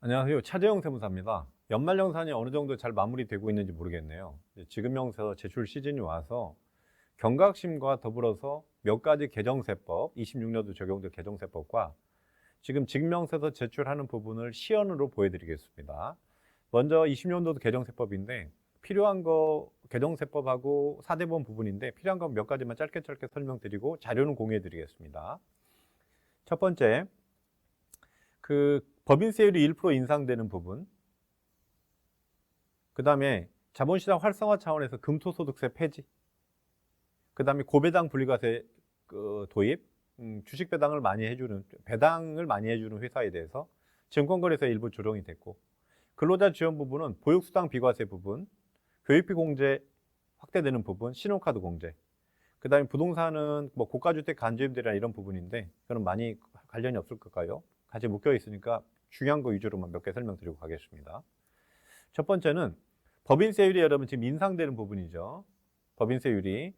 안녕하세요. 차재영 세무사입니다. 연말정산이 어느 정도 잘 마무리되고 있는지 모르겠네요. 지급명세서 제출 시즌이 와서 경각심과 더불어서 몇 가지 개정세법, 26년도 적용될 개정세법과 지금 지급명세서 제출하는 부분을 시연으로 보여드리겠습니다. 먼저 20년도도 개정세법인데 필요한 거 개정세법하고 4대본 부분인데 필요한 건 몇 가지만 짧게 설명드리고 자료는 공유해드리겠습니다. 첫 번째, 법인세율이 1% 인상되는 부분, 그 다음에 자본시장 활성화 차원에서 금토소득세 폐지, 그 다음에 고배당 분리과세 도입, 주식 배당을 많이 해주는 회사에 대해서 증권거래소에 일부 조정이 됐고, 근로자 지원 부분은 보육수당 비과세 부분, 교육비 공제 확대되는 부분, 신용카드 공제, 그 다음에 부동산은 뭐 고가주택 간주임대나 이런 부분인데 그건 많이 관련이 없을 걸까요? 같이 묶여 있으니까 중요한 거 위주로만 몇 개 설명드리고 가겠습니다. 첫 번째는 법인세율이 여러분 지금 인상되는 부분이죠. 법인세율이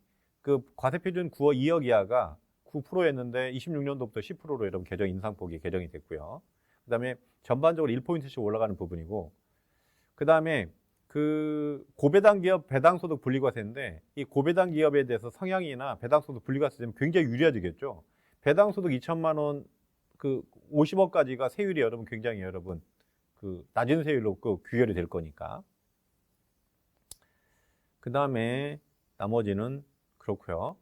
과세표준 9억 2억 이하가 9%였는데 26년도부터 10%로 여러분 인상폭이 개정이 됐고요. 그 다음에 전반적으로 1포인트씩 올라가는 부분이고, 그 다음에 고배당 기업 배당소득 분리과세인데 이 고배당 기업에 대해서 성향이나 배당소득 분리과세 되면 굉장히 유리해지겠죠. 배당소득 2천만 원 50억까지가 세율이 여러분 굉장히 낮은 세율로 규율이 될 거니까. 그 다음에 나머지는 그렇고요.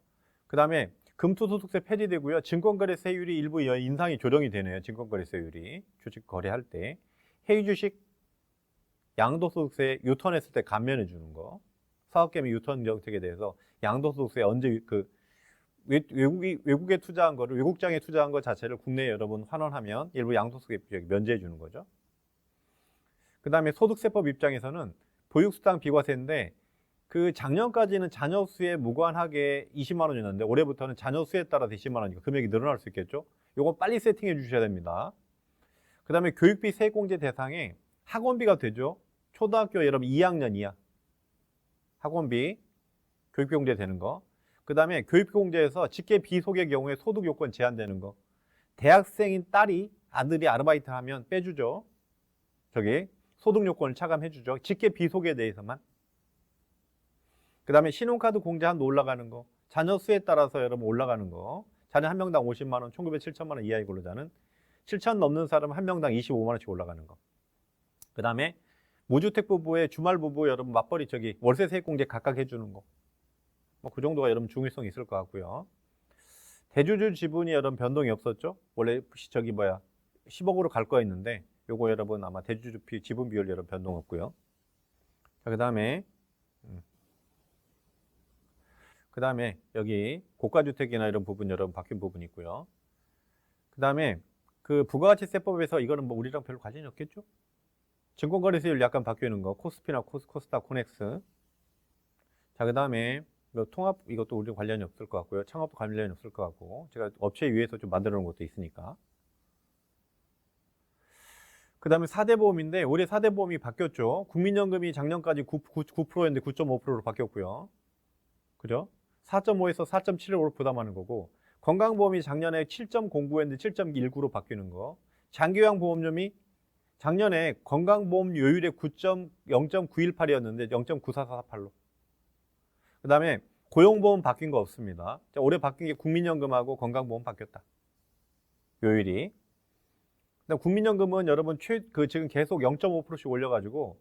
그 다음에 금토소득세 폐지되고요. 증권거래세율이 일부 인상이 조정이 되네요. 증권거래세율이 주식 거래할 때 해외주식 양도소득세 유턴했을 때 감면해 주는 거, 사업개미 유턴 정책에 대해서 양도소득세 언제 외국에 투자한 거를 외국장에 투자한 거 자체를 국내에 여러분 환원하면 일부 양도소득세 면제해 주는 거죠. 그 다음에 소득세법 입장에서는 보육수당 비과세인데 작년까지는 자녀 수에 무관하게 20만 원이었는데 올해부터는 자녀 수에 따라서 20만 원이니까 금액이 늘어날 수 있겠죠. 요거 빨리 세팅해 주셔야 됩니다. 그 다음에 교육비 세액공제 대상에 학원비가 되죠. 초등학교 여러분 2학년 이하 학원비 교육비 공제 되는 거. 그 다음에 교육비 공제에서 직계 비속의 경우에 소득 요건 제한되는 거. 대학생인 아들이 아르바이트 하면 빼주죠. 소득 요건을 차감해주죠. 직계 비속에 대해서만. 그 다음에 신용카드 공제 한도 올라가는 거. 자녀 수에 따라서 여러분 올라가는 거. 자녀 한 명당 50만 원, 총급액 7천만 원 이하의 근로자는 7천 넘는 사람 한 명당 25만 원씩 올라가는 거. 그 다음에 무주택 부부의 주말 부부 여러분 맞벌이 월세 세액 공제 각각 해주는 거. 뭐 그 정도가 여러분 중요성이 있을 것 같고요. 대주주 지분이 여러분 변동이 없었죠. 원래 10억으로 갈 거였는데 요거 여러분 아마 대주주 지분 비율 여러분 변동 없고요. 자, 그 다음에 여기 고가주택이나 이런 부분 여러분 바뀐 부분이 있고요. 그 다음에 부가가치세법에서 이거는 뭐 우리랑 별로 관련이 없겠죠? 증권거래세율 약간 바뀌는 거, 코스피나 코스닥, 코넥스. 자, 그 다음에 통합, 이것도 우리 관련이 없을 것 같고요. 창업도 관련이 없을 것 같고, 제가 업체 위에서 좀 만들어 놓은 것도 있으니까. 그 다음에 4대 보험인데, 올해 4대 보험이 바뀌었죠. 국민연금이 작년까지 9%였는데 9.5%로 바뀌었고요. 그죠? 4.5에서 4.7을 부담하는 거고, 건강보험이 작년에 7.09였는데 7.19로 바뀌는 거. 장기요양 보험료이 작년에 건강보험 요율의 0.918이었는데 0.94448로. 그 다음에 고용보험 바뀐 거 없습니다. 자, 올해 바뀐 게 국민연금하고 건강보험 바뀌었다. 요율이. 그다음 국민연금은 여러분 지금 계속 0.5%씩 올려가지고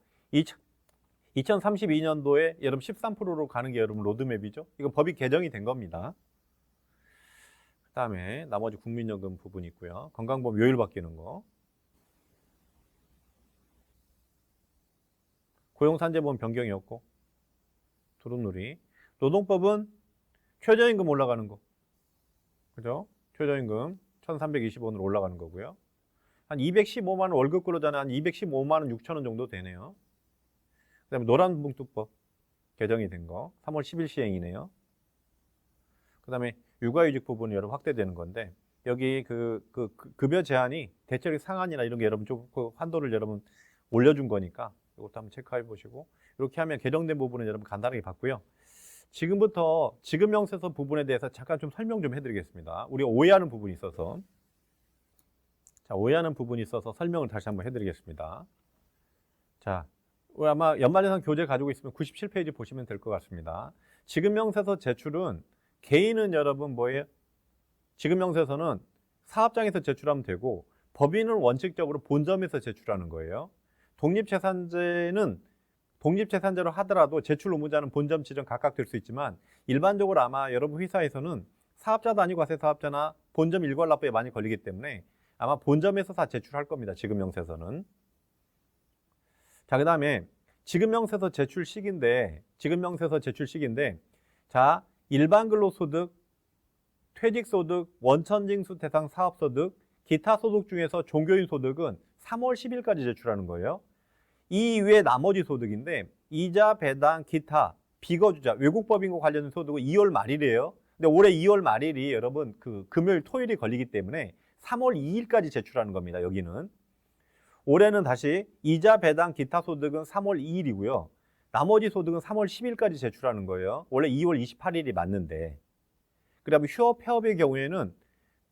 2032년도에 여러분 13%로 가는 게 여러분 로드맵이죠. 이건 법이 개정이 된 겁니다. 그 다음에 나머지 국민연금 부분이 있고요. 건강보험 요율 바뀌는 거. 고용산재보험 변경이었고 두루누리. 노동법은 최저임금 올라가는 거. 그죠? 최저임금 1,320원으로 올라가는 거고요. 한 215만 원 월급 근로자는 한 215만 원 6천 원 정도 되네요. 그 다음에 노란봉투법 개정이 된 거. 3월 10일 시행이네요. 그 다음에 육아휴직 부분이 여러분 확대되는 건데 여기 급여 제한이 대체적 상한이나 이런 게 여러분 좀 한도를 여러분 올려준 거니까 이것도 한번 체크해 보시고 이렇게 하면 개정된 부분은 여러분 간단하게 봤고요. 지금부터 지급명세서 부분에 대해서 잠깐 좀 설명 좀 해드리겠습니다. 우리가 오해하는 부분이 있어서. 자, 오해하는 부분이 있어서 설명을 다시 한번 해드리겠습니다. 자, 우리 아마 연말예산 교재 가지고 있으면 97페이지 보시면 될 것 같습니다. 지급명세서 제출은 개인은 여러분 뭐예요? 지급명세서는 사업장에서 제출하면 되고 법인은 원칙적으로 본점에서 제출하는 거예요. 독립재산제로 하더라도 제출 의무자는 본점, 지점 각각 될 수 있지만 일반적으로 아마 여러분 회사에서는 사업자 단위 과세 사업자나 본점 일괄납부에 많이 걸리기 때문에 아마 본점에서 다 제출할 겁니다. 지급명세서는. 자, 그 다음에 지급명세서 제출 시기인데 자, 일반 근로소득, 퇴직소득, 원천징수 대상 사업소득, 기타 소득 중에서 종교인 소득은 3월 10일까지 제출하는 거예요. 이 이외에 나머지 소득인데 이자, 배당, 기타, 비거주자, 외국법인과 관련된 소득은 2월 말이래요. 근데 올해 2월 말일이 여러분 그 금요일, 토요일이 걸리기 때문에 3월 2일까지 제출하는 겁니다. 여기는. 올해는 다시 이자, 배당, 기타 소득은 3월 2일이고요. 나머지 소득은 3월 10일까지 제출하는 거예요. 원래 2월 28일이 맞는데. 그다음에 휴업, 폐업의 경우에는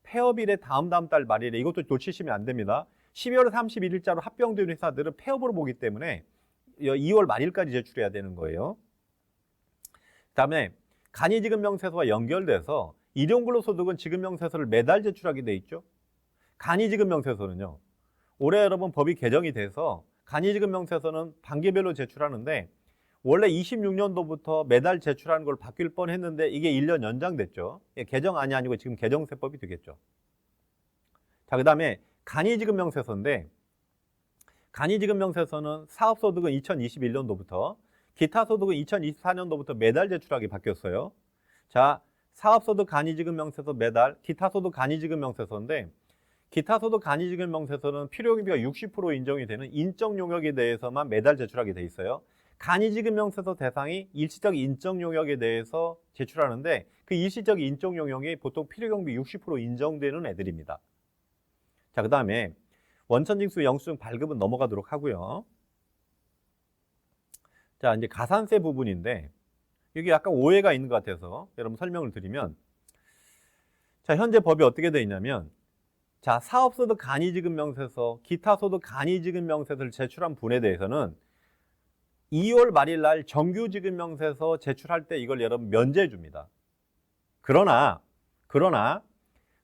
폐업일의 다음 달 말일에 이것도 놓치시면 안 됩니다. 12월 31일자로 합병된 회사들은 폐업으로 보기 때문에 2월 말일까지 제출해야 되는 거예요. 그다음에 간이지급명세서와 연결돼서 일용근로소득은 지급명세서를 매달 제출하게 돼 있죠. 간이지급명세서는요. 올해 여러분 법이 개정이 돼서 간이지급명세서는 반기별로 제출하는데 원래 26년도부터 매달 제출하는 걸 바뀔 뻔했는데 이게 1년 연장됐죠. 개정안이 아니고 지금 개정세법이 되겠죠. 자, 그다음에 간이지급명세서인데 간이지급명세서는 사업소득은 2021년도부터 기타 소득은 2024년도부터 매달 제출하기 바뀌었어요. 자, 사업소득 간이지급명세서 매달, 기타 소득 간이지급명세서인데 기타 소득 간이지급명세서는 필요경비가 60% 인정이 되는 인적 용역에 대해서만 매달 제출하게 돼 있어요. 간이지급명세서 대상이 일시적 인적 용역에 대해서 제출하는데 그 일시적 인적 용역이 보통 필요경비 60% 인정되는 애들입니다. 자, 그 다음에 원천징수 영수증 발급은 넘어가도록 하고요. 자, 이제 가산세 부분인데 여기 약간 오해가 있는 것 같아서 여러분 설명을 드리면 자, 현재 법이 어떻게 되어 있냐면 자, 사업소득 간이지급명세서, 기타 소득 간이지급명세서를 제출한 분에 대해서는 2월 말일 날 정규지급명세서 제출할 때 이걸 여러분 면제해 줍니다. 그러나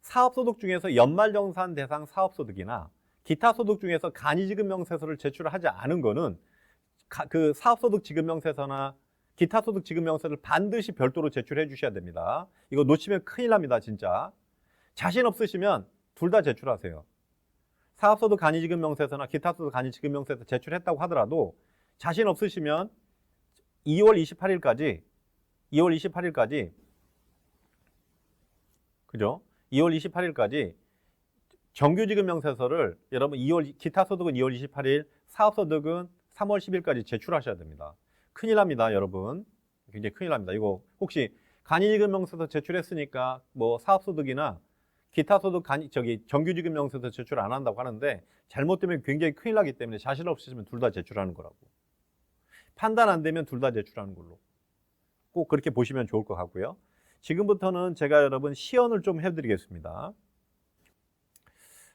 사업소득 중에서 연말정산 대상 사업소득이나 기타 소득 중에서 간이지급명세서를 제출하지 않은 거는 그 사업소득 지급명세서나 기타 소득 지급명세서를 반드시 별도로 제출해 주셔야 됩니다. 이거 놓치면 큰일 납니다, 진짜. 자신 없으시면 둘 다 제출하세요. 사업소득 간이지급명세서나 기타 소득 간이지급명세서 제출했다고 하더라도 자신 없으시면 2월 28일까지 그죠? 2월 28일까지 정규지급명세서를 여러분 기타 소득은 2월 28일, 사업소득은 3월 10일까지 제출하셔야 됩니다. 큰일 납니다, 여러분. 굉장히 큰일 납니다. 이거 혹시 간이지급명세서 제출했으니까 뭐 사업소득이나 기타 소득 정규지급명세서 제출 안 한다고 하는데 잘못되면 굉장히 큰일 나기 때문에 자신 없으시면 둘 다 제출하는 거라고. 판단 안 되면 둘 다 제출하는 걸로. 꼭 그렇게 보시면 좋을 것 같고요. 지금부터는 제가 여러분 시연을 좀 해드리겠습니다.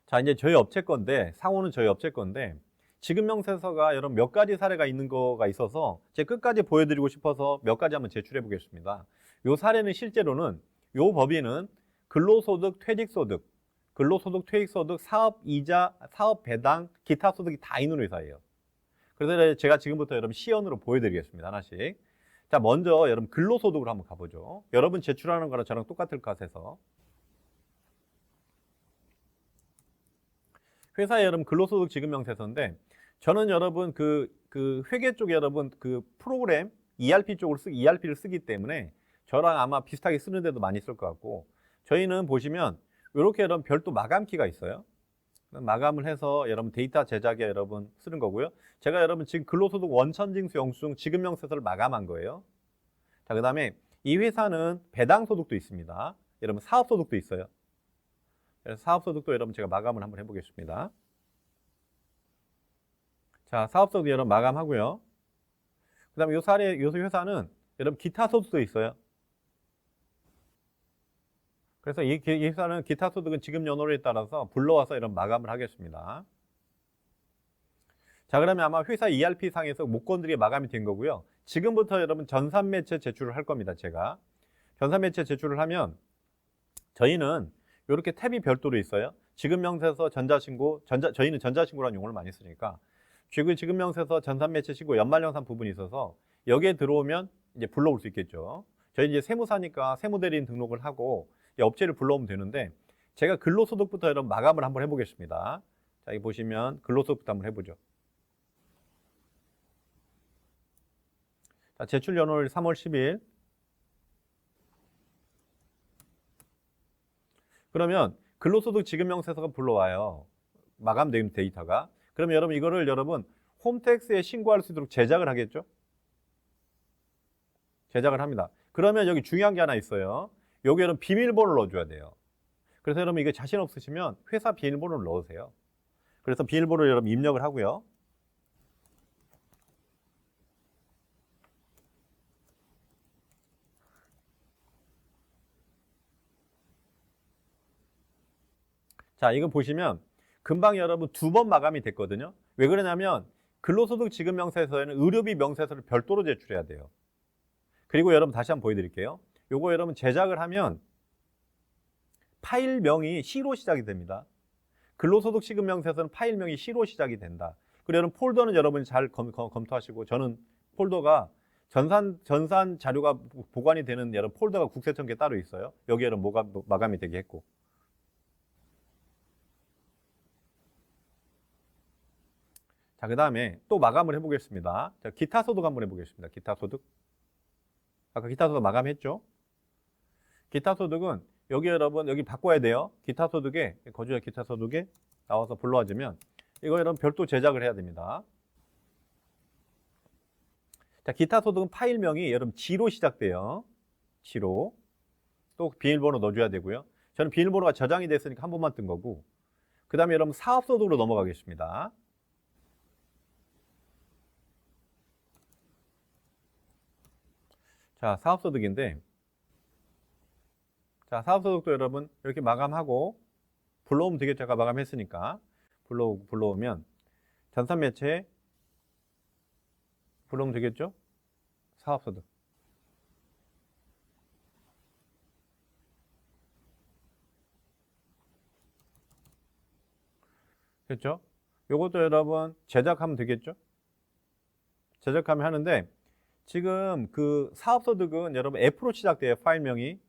자, 이제 저희 업체 건데 상호는 저희 업체 건데 지급명세서가 여러분 몇 가지 사례가 있는 거가 있어서 제가 끝까지 보여드리고 싶어서 몇 가지 한번 제출해 보겠습니다. 요 사례는 실제로는 요 법인은 근로소득, 퇴직소득, 사업이자, 사업배당, 기타 소득이 다 있는 회사예요. 그래서 제가 지금부터 여러분 시연으로 보여드리겠습니다. 하나씩. 자, 먼저 여러분 근로소득으로 한번 가보죠. 여러분 제출하는 거랑 저랑 똑같을 것 같아서. 회사에 여러분 근로소득 지급명세서인데 저는 여러분 그 회계 쪽에 여러분 그 프로그램 ERP를 쓰기 때문에 저랑 아마 비슷하게 쓰는 데도 많이 쓸 것 같고 저희는 보시면 이렇게 여러분 별도 마감키가 있어요. 마감을 해서 여러분 데이터 제작에 여러분 쓰는 거고요. 제가 여러분 지금 근로소득 원천징수 영수증 지급명세서를 마감한 거예요. 자, 그 다음에 이 회사는 배당소득도 있습니다. 여러분 사업소득도 있어요. 그래서 사업소득도 여러분 제가 마감을 한번 해보겠습니다. 자, 사업소득 여러분 마감하고요. 그 다음에 요 회사는 여러분 기타 소득도 있어요. 그래서 이 회사는 기타 소득은 지급 연호에 따라서 불러와서 이런 마감을 하겠습니다. 자, 그러면 아마 회사 ERP 상에서 목건들이 마감이 된 거고요. 지금부터 여러분 전산매체 제출을 할 겁니다. 제가 전산매체 제출을 하면 저희는 이렇게 탭이 별도로 있어요. 지급명세서 전자신고, 저희는 전자신고라는 용어를 많이 쓰니까 지급명세서 전산매체 신고 연말정산 부분이 있어서 여기에 들어오면 이제 불러올 수 있겠죠. 저희 이제 세무사니까 세무대리인 등록을 하고 업체를 불러오면 되는데 제가 근로소득부터 여러분 마감을 한번 해보겠습니다. 자, 여기 보시면 근로소득부터 한번 해보죠. 자, 제출 연월 3월 10일. 그러면 근로소득 지급명세서가 불러와요. 마감된 데이터가. 그러면 여러분 이거를 여러분 홈택스에 신고할 수 있도록 제작을 하겠죠? 제작을 합니다. 그러면 여기 중요한 게 하나 있어요. 여기 여러분 비밀번호를 넣어줘야 돼요. 그래서 여러분 이게 자신 없으시면 회사 비밀번호를 넣으세요. 그래서 비밀번호를 여러분 입력을 하고요. 자, 이거 보시면 금방 여러분 2번 마감이 됐거든요. 왜 그러냐면 근로소득 지급명세서에는 의료비 명세서를 별도로 제출해야 돼요. 그리고 여러분 다시 한번 보여드릴게요. 요거 여러분 제작을 하면 파일명이 C로 시작이 됩니다. 근로소득 지급명세서는 파일명이 C로 시작이 된다. 그리고 여러분 폴더는 여러분이 잘 검토하시고 저는 폴더가 전산 자료가 보관이 되는 여러분 폴더가 국세청에 따로 있어요. 여기 여러분 뭐가 마감이 되게 했고. 자, 그 다음에 또 마감을 해보겠습니다. 자, 기타 소득 한번 해보겠습니다. 기타 소득. 아까 기타 소득 마감했죠? 기타 소득은 여기 여러분 여기 바꿔야 돼요. 기타 소득에 거주자 기타 소득에 나와서 불러와주면 이거 여러분 별도 제작을 해야 됩니다. 자, 기타 소득은 파일명이 여러분 G로 시작돼요. G로. 또 비밀번호 넣어줘야 되고요. 저는 비밀번호가 저장이 됐으니까 한 번만 뜬 거고. 그 다음에 여러분 사업소득으로 넘어가겠습니다. 자, 사업소득인데, 자, 사업소득도 여러분 이렇게 마감하고 불러오면 되겠죠. 제가 마감했으니까 불러오면 전산매체 불러오면 되겠죠. 사업소득. 됐죠? 요것도 여러분 제작하면 되겠죠. 제작하면 하는데 지금 그 사업소득은 여러분 F로 시작돼요. 파일명이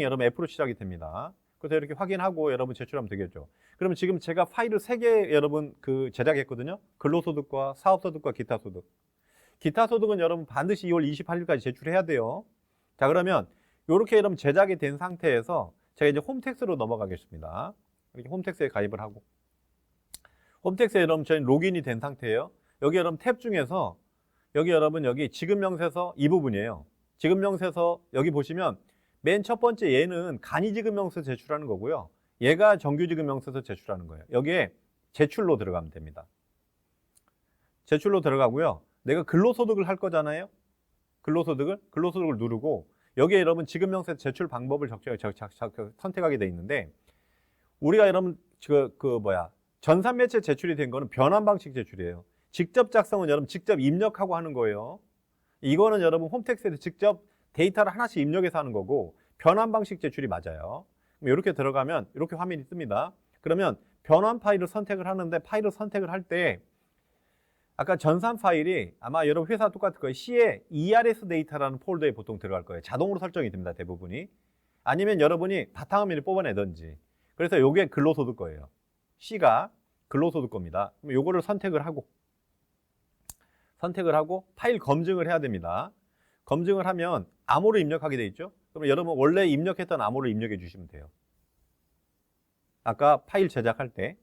여러분 F로 시작이 됩니다. 그래서 이렇게 확인하고 여러분 제출하면 되겠죠. 그러면 지금 제가 파일을 3개 여러분 그 제작했거든요. 근로소득과 사업소득과 기타소득. 기타소득은 여러분 반드시 2월 28일까지 제출해야 돼요. 자, 그러면 이렇게 여러분 제작이 된 상태에서 제가 이제 홈택스로 넘어가겠습니다. 이렇게 홈택스에 가입을 하고 홈택스에 여러분 저희 로그인이 된 상태예요. 여기 여러분 탭 중에서 여기 여러분 여기 지급명세서 이 부분이에요. 지급명세서 여기 보시면 맨 첫 번째 얘는 간이지급명세서 제출하는 거고요. 얘가 정규지급명세서 제출하는 거예요. 여기에 제출로 들어가면 됩니다. 제출로 들어가고요. 내가 근로소득을 할 거잖아요. 근로소득을 누르고 여기에 여러분 지급명세서 제출 방법을 선택하게 돼 있는데 우리가 여러분 전산매체 제출이 된 거는 변환 방식 제출이에요. 직접 작성은 여러분 직접 입력하고 하는 거예요. 이거는 여러분 홈택스에서 직접 데이터를 하나씩 입력해서 하는 거고 변환 방식 제출이 맞아요. 이렇게 들어가면 이렇게 화면이 뜹니다. 그러면 변환 파일을 선택을 하는데 파일을 선택을 할 때 아까 전산 파일이 아마 여러분 회사 똑같을 거예요. C에 ERS 데이터라는 폴더에 보통 들어갈 거예요. 자동으로 설정이 됩니다. 대부분이. 아니면 여러분이 바탕화면을 뽑아내든지. 그래서 이게 근로소득 거예요. C가 근로소득 겁니다. 그럼 요거를 선택을 하고 파일 검증을 해야 됩니다. 검증을 하면 암호를 입력하게 돼 있죠. 그럼 여러분 원래 입력했던 암호를 입력해 주시면 돼요. 아까 파일 제작할 때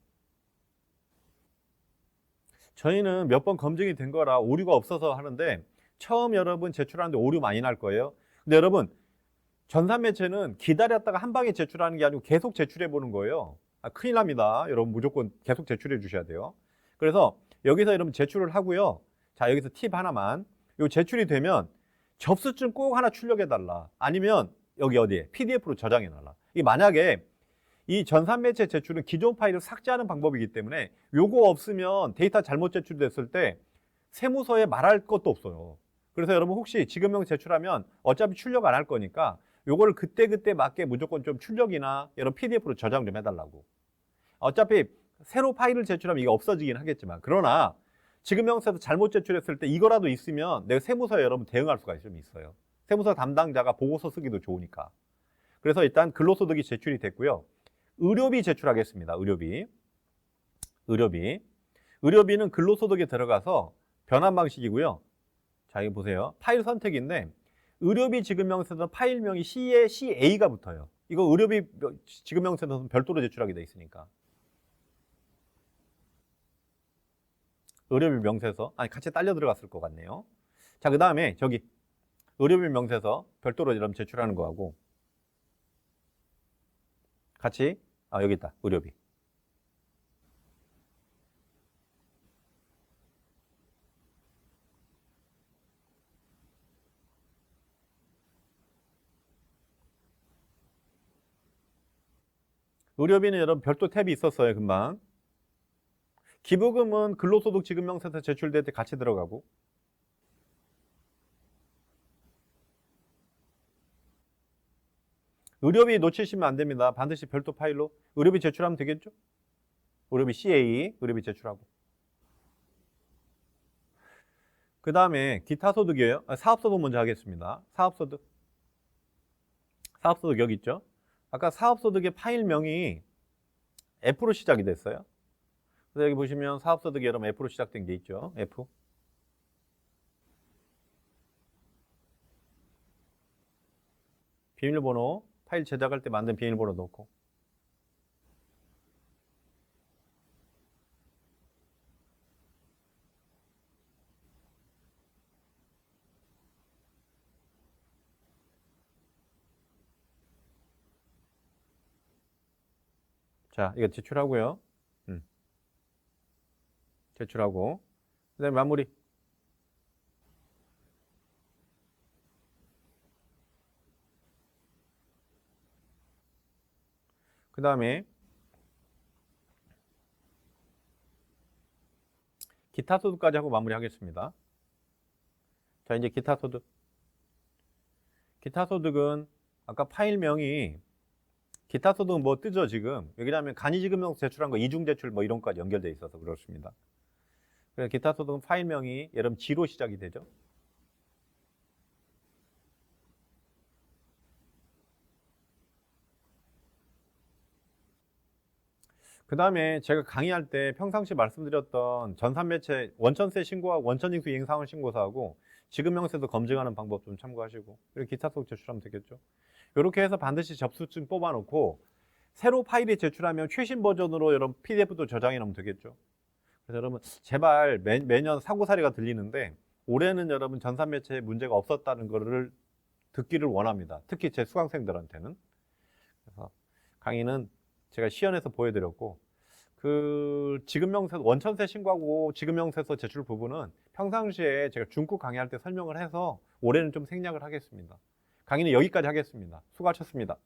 저희는 몇 번 검증이 된 거라 오류가 없어서 하는데 처음 여러분 제출하는데 오류 많이 날 거예요. 근데 여러분 전산매체는 기다렸다가 한 방에 제출하는 게 아니고 계속 제출해 보는 거예요. 큰일 납니다. 여러분 무조건 계속 제출해 주셔야 돼요. 그래서 여기서 여러분 제출을 하고요. 자, 여기서 팁 하나만. 요 제출이 되면 접수증 꼭 하나 출력해 달라. 아니면 여기 어디에? PDF로 저장해 놔라. 이 만약에 이 전산매체 제출은 기존 파일을 삭제하는 방법이기 때문에 요거 없으면 데이터 잘못 제출됐을 때 세무서에 말할 것도 없어요. 그래서 여러분 혹시 지급명 제출하면 어차피 출력 안 할 거니까 요거를 그때그때 맞게 무조건 좀 출력이나 여러 PDF로 저장 좀 해달라고. 어차피 새로 파일을 제출하면 이게 없어지긴 하겠지만 그러나 지급명세서 잘못 제출했을 때 이거라도 있으면 내가 세무서에 여러분 대응할 수가 좀 있어요. 세무서 담당자가 보고서 쓰기도 좋으니까. 그래서 일단 근로소득이 제출이 됐고요. 의료비 제출하겠습니다. 의료비는 근로소득에 들어가서 변환 방식이고요. 자, 여기 보세요. 파일 선택인데 의료비 지급명세서는 파일명이 C에 CA가 붙어요. 이거 의료비 지급명세서는 별도로 제출하게 돼 있으니까. 의료비 명세서 같이 딸려 들어갔을 것 같네요. 자, 그 다음에 저기 의료비 명세서 별도로 여러분 제출하는 거하고 같이 여기 있다. 의료비. 의료비는 여러분 별도 탭이 있었어요. 금방. 기부금은 근로소득 지급명세서 제출될 때 같이 들어가고 의료비 놓치시면 안 됩니다. 반드시 별도 파일로 의료비 제출하면 되겠죠? 의료비 CA, 의료비 제출하고. 그 다음에 기타 소득이에요. 사업소득 먼저 하겠습니다. 사업소득 여기 있죠? 아까 사업소득의 파일명이 F로 시작이 됐어요. 그래서 여기 보시면 사업소득이 여러분 F로 시작된 게 있죠. F. 비밀번호, 파일 제작할 때 만든 비밀번호 넣고. 자, 이거 제출하고요. 제출하고. 그 다음에 마무리. 그 다음에 기타 소득까지 하고 마무리하겠습니다. 자, 이제 기타 소득. 기타 소득은 아까 파일명이 기타 소득은 뭐 뜨죠, 지금? 여기라면 간이지급명 제출한 거 이중 제출 뭐 이런 거까지 연결돼 있어서 그렇습니다. 그래서 기타 소득은 파일명이 여러분 G로 시작이 되죠. 그 다음에 제가 강의할 때 평상시 말씀드렸던 전산매체 원천세 신고하고 원천징수 이행상환 신고서하고 지급명세서 검증하는 방법 좀 참고하시고 그리고 기타 소득 제출하면 되겠죠. 이렇게 해서 반드시 접수증 뽑아놓고 새로 파일이 제출하면 최신 버전으로 여러분 PDF도 저장해 놓으면 되겠죠. 그래서 여러분 제발 매년 사고 사례가 들리는데 올해는 여러분 전산매체에 문제가 없었다는 거를 듣기를 원합니다. 특히 제 수강생들한테는. 그래서 강의는 제가 시연해서 보여드렸고 그 지급명세서 원천세 신고하고 지급명세서 제출 부분은 평상시에 제가 중급 강의할 때 설명을 해서 올해는 좀 생략을 하겠습니다. 강의는 여기까지 하겠습니다. 수고하셨습니다.